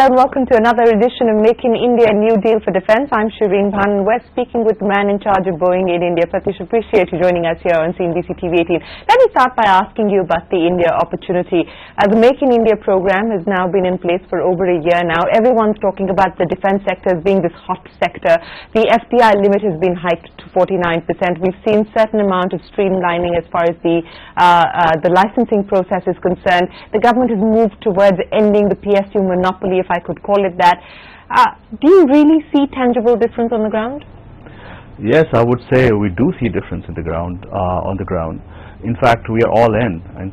Hello and welcome to another edition of Make in India, New Deal for Defence. I'm Shereen Bhan and we're speaking with the man in charge of Boeing in India. Pratyush, appreciate you joining us here on CNBC TV 18. Let me start by asking you about the India opportunity. The Make in India program has now been in place for over a year now. Everyone's talking about the defence sector as being this hot sector. The FDI limit has been hiked to 49%. We've seen certain amount of streamlining as far as the licensing process is concerned. The government has moved towards ending the PSU monopoly, if I could call it that. Do you really see tangible difference on the ground? Yes, I would say we do see difference in the ground, on the ground. In fact, we are all in. And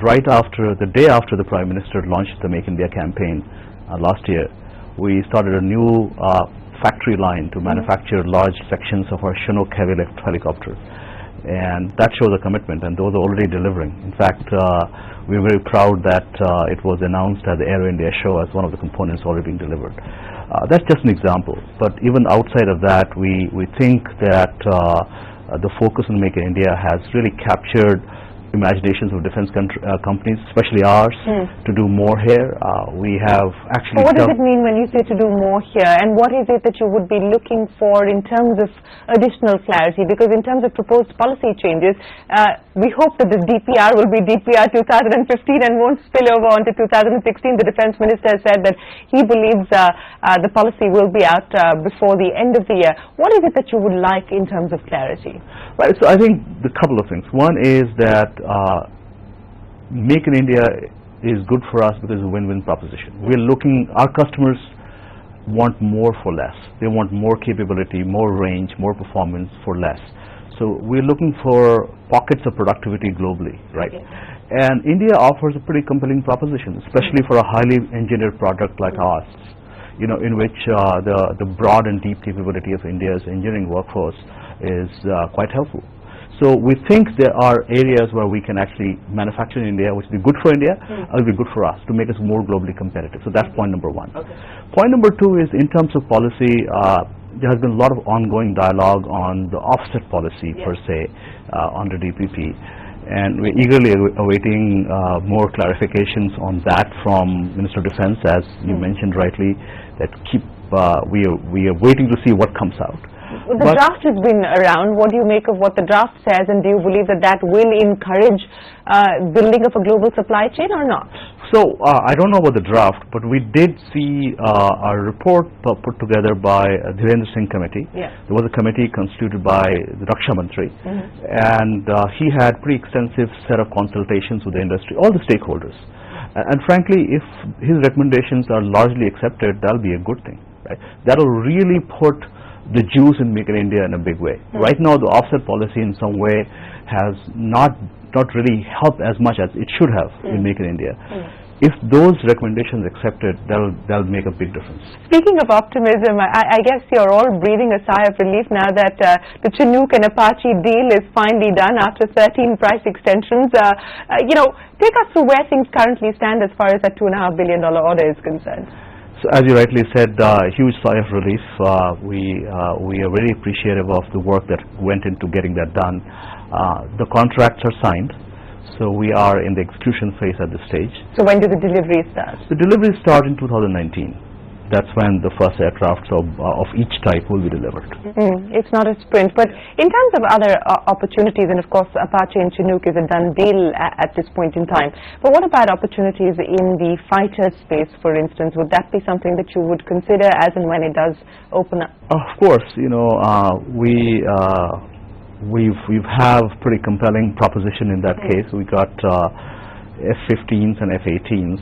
right after, the day after the Prime Minister launched the Make India campaign last year, we started a new factory line to manufacture large sections of our Chinook heavy lift helicopter. And that shows a commitment, and those are already delivering. In fact, we're very proud that it was announced at the Aero India show as one of the components already being delivered. That's just an example, but even outside of that, we think that the focus on Make in India has really captured imaginations of defense companies, especially ours, to do more here. We have actually... What does it mean when you say to do more here, and what is it that you would be looking for in terms of additional clarity? Because in terms of proposed policy changes, we hope that this DPR will be DPR 2015 and won't spill over onto 2016. The Defence Minister said that he believes the policy will be out before the end of the year. What is it that you would like in terms of clarity? Right, so I think the couple of things. One is that Make in India is good for us because it's a win-win proposition. We're looking, our customers want more for less. They want more capability, more range, more performance for less. So we're looking for pockets of productivity globally, right? Okay. And India offers a pretty compelling proposition, especially for a highly engineered product like ours, you know, in which the broad and deep capability of India's engineering workforce is quite helpful. So we think there are areas where we can actually manufacture in India, which will be good for India, and will be good for us to make us more globally competitive. So that's point number one. Okay. Point number two is in terms of policy, there has been a lot of ongoing dialogue on the offset policy per se under DPP. And we're eagerly awaiting more clarifications on that from Minister of Defence, as you mentioned rightly, that we are waiting to see what comes out. The draft has been around. What do you make of what the draft says, and do you believe that that will encourage building of a global supply chain or not? So I don't know about the draft, but we did see a report put together by the Dhirendra Singh committee. Yeah. There was a committee constituted by the Raksha Mantri, and he had pretty extensive set of consultations with the industry, all the stakeholders. And frankly, if his recommendations are largely accepted, that'll be a good thing, right? That'll really put the juice in Make in India in a big way. Right now, the offset policy in some way has not really helped as much as it should have in Make in India. If those recommendations accepted, that'll make a big difference. Speaking of optimism, I guess you're all breathing a sigh of relief now that the Chinook and Apache deal is finally done after 13 price extensions. You know, take us through where things currently stand as far as that $2.5 billion order is concerned. So as you rightly said, huge sigh of relief. We are very appreciative of the work that went into getting that done. The contracts are signed, so we are in the execution phase at this stage. So when do the deliveries start? The deliveries start in 2019. That's when the first aircraft of each type will be delivered. It's not a sprint, but in terms of other opportunities, and of course Apache and Chinook is a done deal at this point in time, but what about opportunities in the fighter space, for instance? Would that be something that you would consider as and when it does open up? Of course, you know, we have pretty compelling proposition in that case. We got F-15s and F-18s,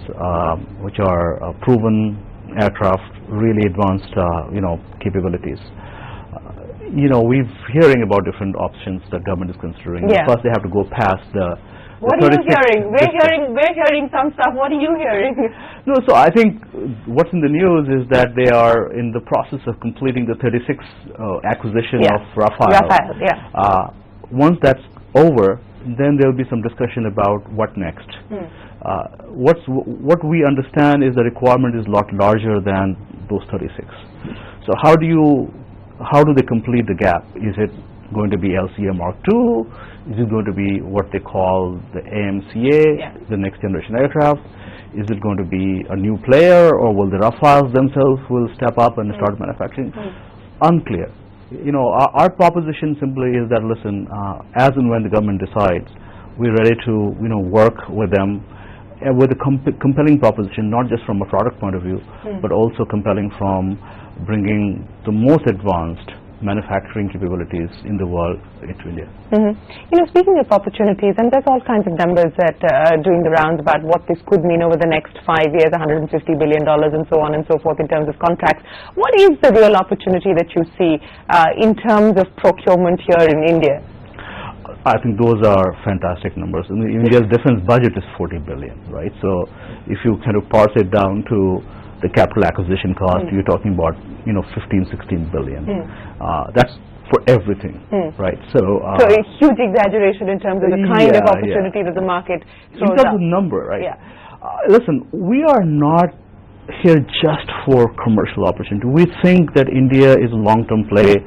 which are proven aircraft, really advanced, you know, capabilities. You know, we're hearing about different options that government is considering. Yeah. First, they have to go past the. What are you hearing? We're hearing some stuff. What are you hearing? No, so I think what's in the news is that they are in the process of completing the 36 acquisition of Rafale. Once that's over, then there will be some discussion about what next. What we understand is the requirement is a lot larger than those 36. So how do they complete the gap? Is it going to be LCA Mark II? Is it going to be what they call the AMCA, the next generation aircraft? Is it going to be a new player, or will the Rafales themselves will step up and start manufacturing? Unclear. You know, our proposition simply is that, listen, as and when the government decides, we're ready to, you know, work with them with a compelling proposition, not just from a product point of view, but also compelling from bringing the most advanced manufacturing capabilities in the world into India. You know, speaking of opportunities, and there's all kinds of numbers that are doing the rounds about what this could mean over the next 5 years, $150 billion and so on and so forth in terms of contracts. What is the real opportunity that you see in terms of procurement here in India? I think those are fantastic numbers. India's defense budget is 40 billion, right? So if you kind of parse it down to the capital acquisition cost, you're talking about, you know, 15, 16 billion. That's for everything, right? So a huge exaggeration in terms of the kind of opportunity that the market throws in terms up. of number, right? Listen, we are not here just for commercial opportunity. We think that India is a long-term play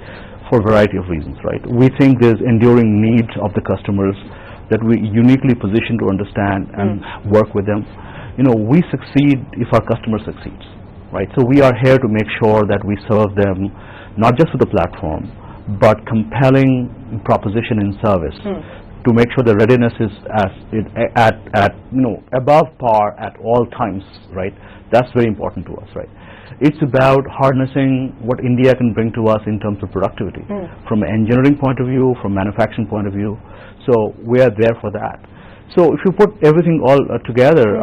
for a variety of reasons, right? We think there's enduring needs of the customers that we uniquely position to understand and work with them. You know, we succeed if our customer succeeds, right? So we are here to make sure that we serve them not just with the platform, but compelling proposition in service to make sure the readiness is at you know, above par at all times, right? That's very important to us, right? It's about harnessing what India can bring to us in terms of productivity, from an engineering point of view, from manufacturing point of view. So we are there for that. So if you put everything all together,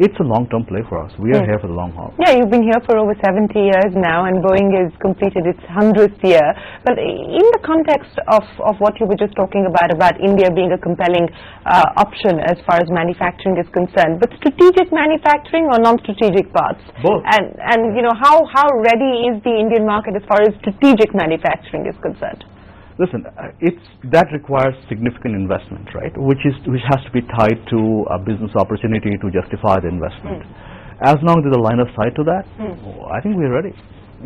it's a long-term play for us. We are here for the long haul. Yeah, you've been here for over 70 years now, and Boeing has completed its 100th year. But in the context of what you were just talking about India being a compelling option as far as manufacturing is concerned, but strategic manufacturing or non-strategic parts? Both. And you know, how ready is the Indian market as far as strategic manufacturing is concerned? Listen, that requires significant investment, right? Which has to be tied to a business opportunity to justify the investment. As long as there's a line of sight to that, I think we're ready.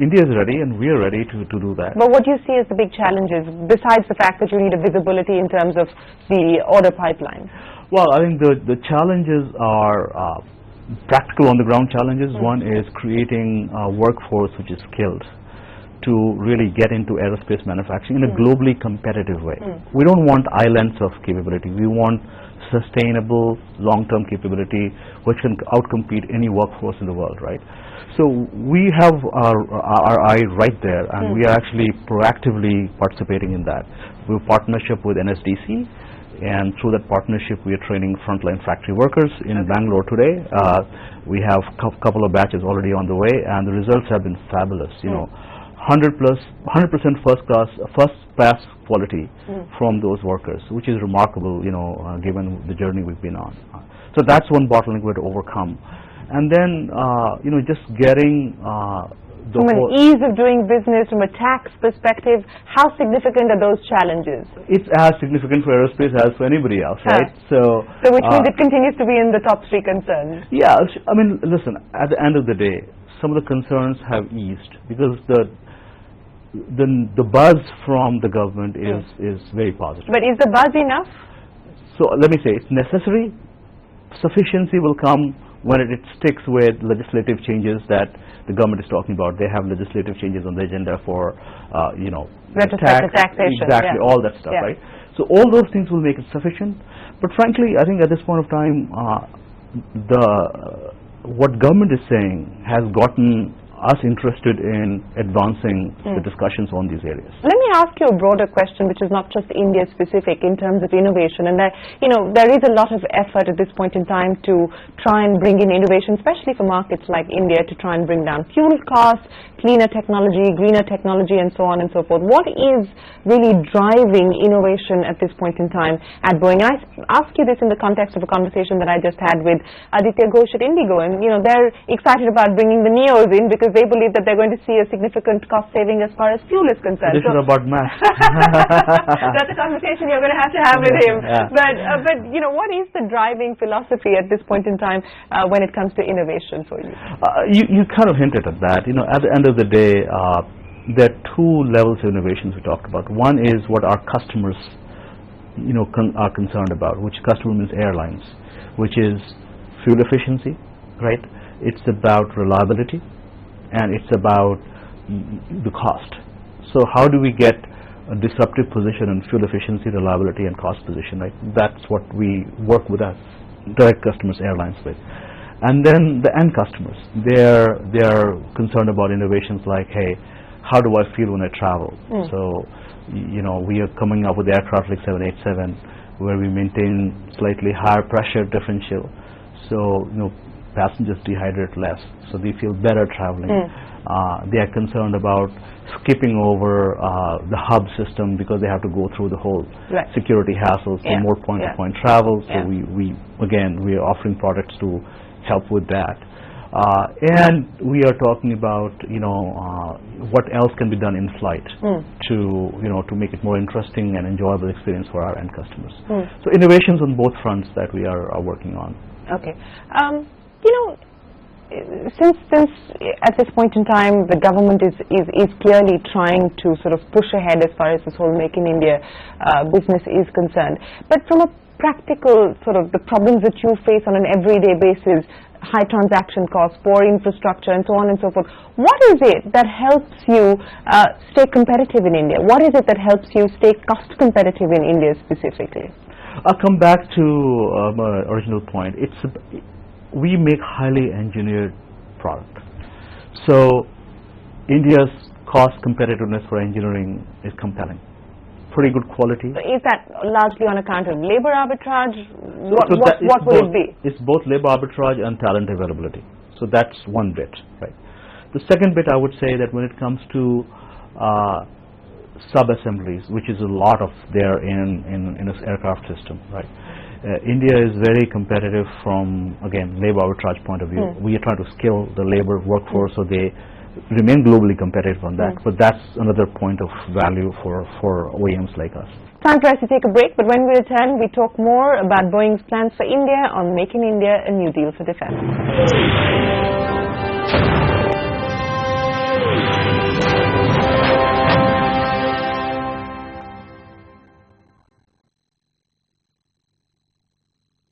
India is ready, and we are ready to do that. But what do you see as the big challenges, besides the fact that you need a visibility in terms of the order pipeline? Well, I think the challenges are practical on-the-ground challenges. One is creating a workforce which is skilled to really get into aerospace manufacturing in a globally competitive way. We don't want islands of capability. We want sustainable, long-term capability which can outcompete any workforce in the world, right? So we have our eye right there, and we are actually proactively participating in that. We have a partnership with NSDC, and through that partnership we are training frontline factory workers in Bangalore today. We have a couple of batches already on the way, and the results have been fabulous. You know, 100% first class quality from those workers, which is remarkable, you know, given the journey we've been on. So that's one bottleneck we have to overcome. And then, you know, just getting from an ease of doing business, from a tax perspective, how significant are those challenges? It's as significant for aerospace as for anybody else, right? So which means it continues to be in the top 3 concerns. Yeah, I mean, listen, at the end of the day, some of the concerns have eased because the buzz from the government is very positive. But is the buzz enough? So let me say, it's necessary. Sufficiency will come when it sticks with legislative changes that the government is talking about. They have legislative changes on the agenda for, you know, taxation. Exactly, all that stuff, right? So all those things will make it sufficient. But frankly, I think at this point of time, what government is saying has gotten us interested in advancing the discussions on these areas. Let me ask you a broader question, which is not just India specific in terms of innovation. And that, you know, there is a lot of effort at this point in time to try and bring in innovation, especially for markets like India, to try and bring down fuel costs, cleaner technology, greener technology, and so on and so forth. What is really driving innovation at this point in time at Boeing? I ask you this in the context of a conversation that I just had with Aditya Ghosh at Indigo, and you know, they're excited about bringing the Neos in because they believe that they're going to see a significant cost saving as far as fuel is concerned. This is about math. That's a conversation you're going to have with him. Yeah. But you know, what is the driving philosophy at this point in time when it comes to innovation for you? You kind of hinted at that. You know, at the end of the day, there are 2 levels of innovations we talked about. One is what our customers, you know, are concerned about, which customer means airlines, which is fuel efficiency, right? It's about reliability, and it's about the cost. So how do we get a disruptive position in fuel efficiency, reliability, and cost position, right? That's what we work with our direct customers, airlines, with. And then the end customers, they're concerned about innovations like, hey, how do I feel when I travel? So, you know, we are coming up with aircraft like 787, where we maintain slightly higher pressure differential, so you know, passengers dehydrate less, so they feel better traveling. They are concerned about skipping over the hub system because they have to go through the whole security hassles, so more point-to-point travel. So we are offering products to help with that. And we are talking about, you know, what else can be done in flight to, you know, to make it more interesting and enjoyable experience for our end customers. So innovations on both fronts that we are working on. Okay. You know, since at this point in time the government is clearly trying to sort of push ahead as far as this whole Make in India business is concerned, but from a practical sort of the problems that you face on an everyday basis, high transaction costs, poor infrastructure, and so on and so forth, what is it that helps you stay competitive in India? What is it that helps you stay cost competitive in India specifically? I'll come back to my original point. We make highly engineered product. So India's cost competitiveness for engineering is compelling. Pretty good quality. So is that largely on account of labor arbitrage? What would it be? It's both labor arbitrage and talent availability. So that's one bit, right? The second bit, I would say that when it comes to sub-assemblies, which is a lot of there in an aircraft system, right? India is very competitive from, again, labor arbitrage point of view. We are trying to skill the labor workforce so they remain globally competitive on that, but that's another point of value for OEMs like us. Time for us to take a break, but when we return, we talk more about Boeing's plans for India on Make in India, a new deal for defense.